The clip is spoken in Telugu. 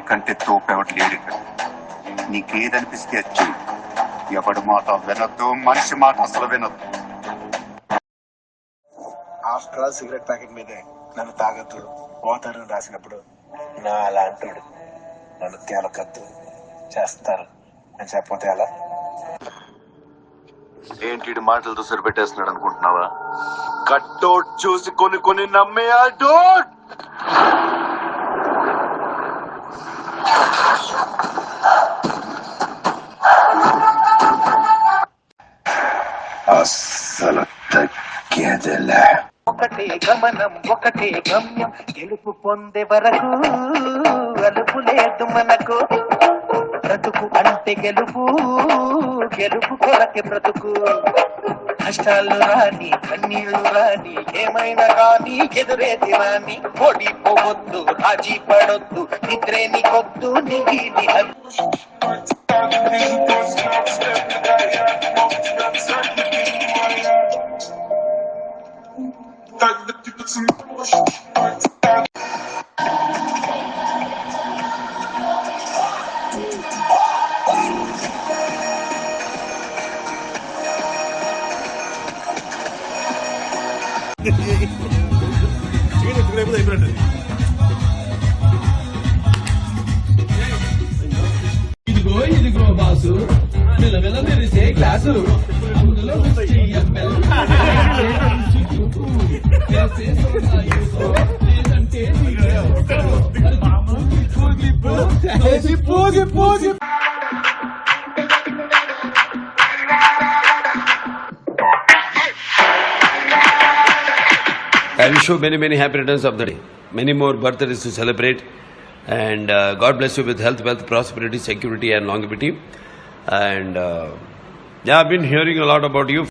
కంటే తోపెవడు లేడు ఇక్కడ. నీకేదనిపిస్తే వచ్చి ఎవడి మాట వినొద్దు, మనిషి మాట అసలు వినొద్దు. ఆఫ్టర్ ఆల్ సిగరెట్ ప్యాకెట్ మీదే నన్ను తాగద్దు పోతారని రాసినప్పుడు నా అలాంటోడు నన్ను తేలకద్దు చేస్తారు అని చెప్పతే అలా ఏంటి మాటలతో సరిపెట్టేస్తున్నాడు అనుకుంటున్నావా? కట్టోట్ చూసి కొన్ని నమ్మే డోట్. అస్సలు తగ్గేదిలే. ఒకటే గమనం ఒకటే గమ్యం, గెలుపు పొందే వరకు అలుపు లేదు మనకు. బ్రతుకు అంటే గెలుపు, గెలుపు కొరకే బ్రతుకు. కష్టాలు రాని కన్నీళ్లు రాని ఏమైనా రాని ఎదురేది రాని, ఓడిపోవద్దు రాజీ పడొద్దు, నిద్రేని కొద్దు నిగిలి ఇదిగో బాసు, మెల్లమెల్ల మెరిసే గ్లాసు, అందులో I wish you many happy returns of the day. Many more birthdays to celebrate. And God bless you with health, wealth, prosperity, security and longevity. And yeah, I've been hearing a lot about you.